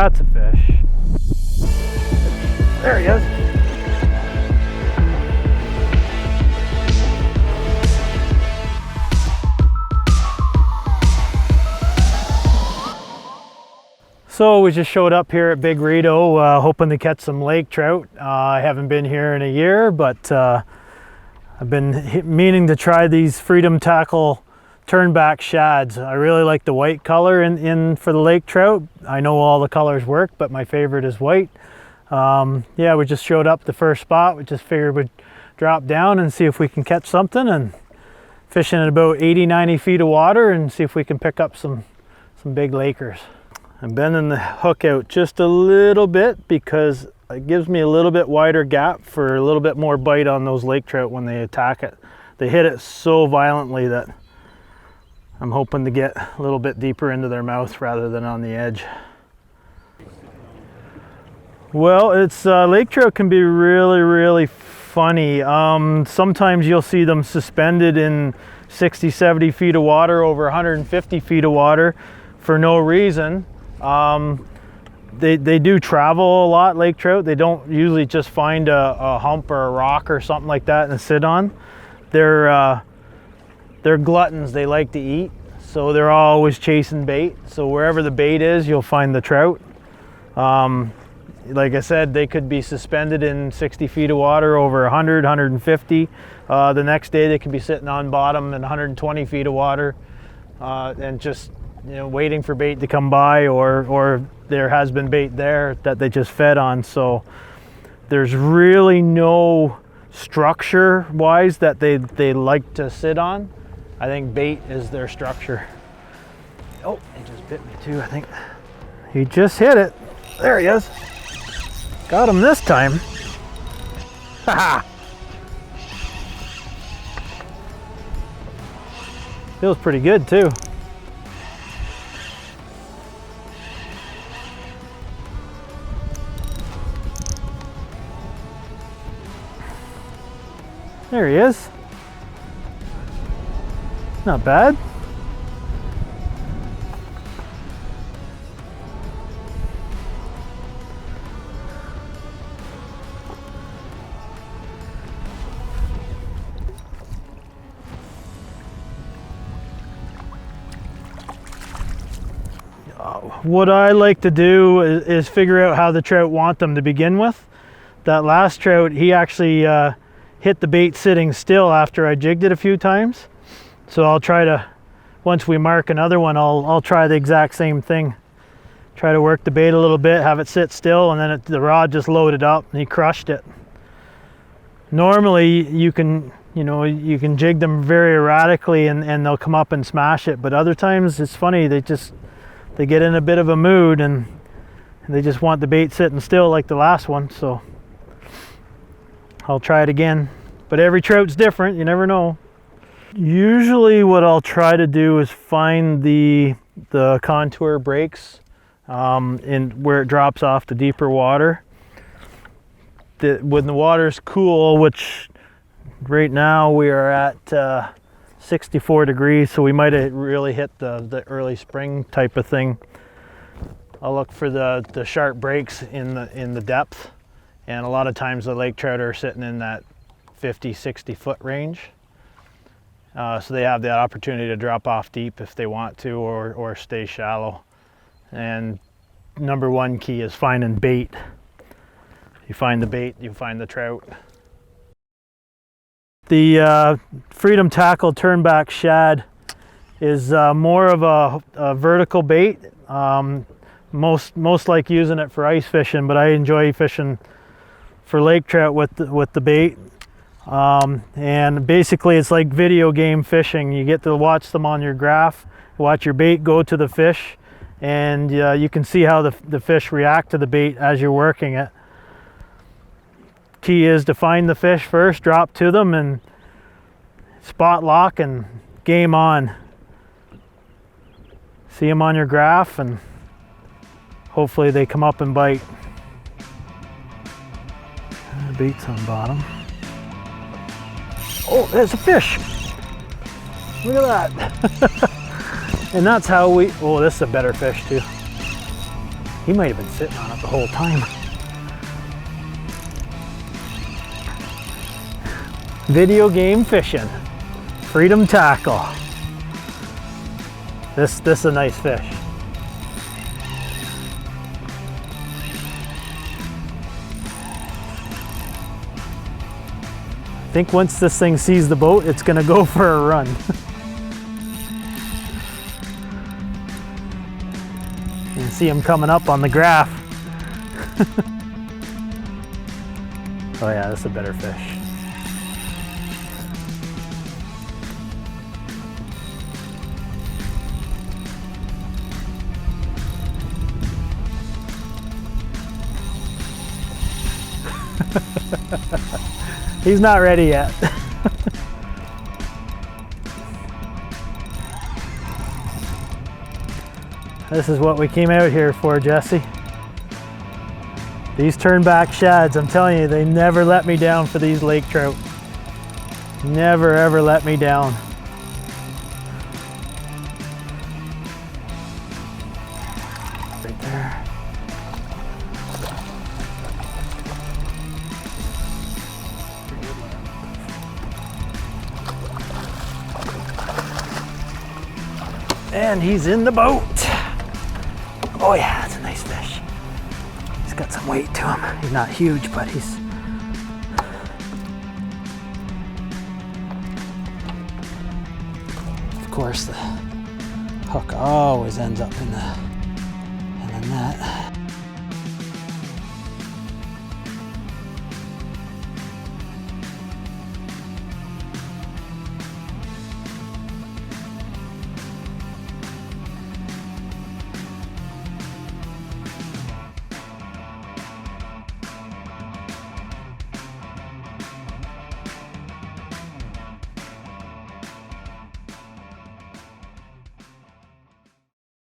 that's a fish. There he is. So we just showed up here at Big Rito, hoping to catch some lake trout. I haven't been here in a year, but I've been meaning to try these Freedom Tackle Turnback Shads. I really like the white color in for the lake trout. I know all the colors work, but my favorite is white. Yeah, we just showed up the first spot. We just figured we'd drop down and see if we can catch something, and fishing at about 80-90 feet of water and see if we can pick up some big lakers. I'm bending the hook out just a little bit because it gives me a little bit wider gap for a little bit more bite on those lake trout when they attack it. They hit it so violently that I'm hoping to get a little bit deeper into their mouth rather than on the edge. Well, it's lake trout can be really funny. Sometimes you'll see them suspended in 60-70 feet of water, over 150 feet of water for no reason. They do travel a lot, lake trout. They don't usually just find a hump or a rock or something like that and sit on. They're gluttons. They like to eat, so they're always chasing bait. So wherever the bait is, you'll find the trout. Like I said, they could be suspended in 60 feet of water, over 100, 150. The next day they could be sitting on bottom in 120 feet of water and just waiting for bait to come by, or there has been bait there that they just fed on. So there's really no structure wise that they like to sit on. I think bait is their structure. Oh, he just bit me too, I think. He just hit it. There he is. Got him this time. Haha. Feels pretty good too. There he is. Not bad. What I like to do is figure out how the trout want them to begin with. That last trout, he actually hit the bait sitting still after I jigged it a few times. So I'll try to, once we mark another one, I'll try the exact same thing. Try to work the bait a little bit, have it sit still, and then the rod just loaded up and he crushed it. Normally you can jig them very erratically and they'll come up and smash it, but other times it's funny, they get in a bit of a mood and they just want the bait sitting still like the last one. So I'll try it again, but every trout's different, you never know. Usually what I'll try to do is find the contour breaks in where it drops off the deeper water. When the water's cool, which right now we are at 64 degrees, so we might have really hit the early spring type of thing. I'll look for the sharp breaks in the depth, and a lot of times the lake trout are sitting in that 50-60 foot range. So they have the opportunity to drop off deep if they want to, or stay shallow. And number one key is finding bait. You find the bait, you find the trout. The Freedom Tackle Turnback Shad is more of a vertical bait. Most like using it for ice fishing, but I enjoy fishing for lake trout with the bait. And basically it's like video game fishing. You get to watch them on your graph, watch your bait go to the fish, and you can see how the fish react to the bait as you're working it. Key is to find the fish first, drop to them, and spot lock and game on. See them on your graph and hopefully they come up and bite. The bait's on bottom. Oh, there's a fish. Look at that. And that's how oh, this is a better fish too. He might have been sitting on it the whole time. Video game fishing. Freedom tackle. This is a nice fish. I think once this thing sees the boat, it's gonna go for a run. You can see him coming up on the graph. Oh yeah, this is a better fish. He's not ready yet. This is what we came out here for, Jesse. These Turnback Shads, I'm telling you, they never let me down for these lake trout. Never ever let me down. Right there. And he's in the boat. Oh yeah, that's a nice fish. He's got some weight to him. He's not huge, but he's... Of course, the hook always ends up in the net.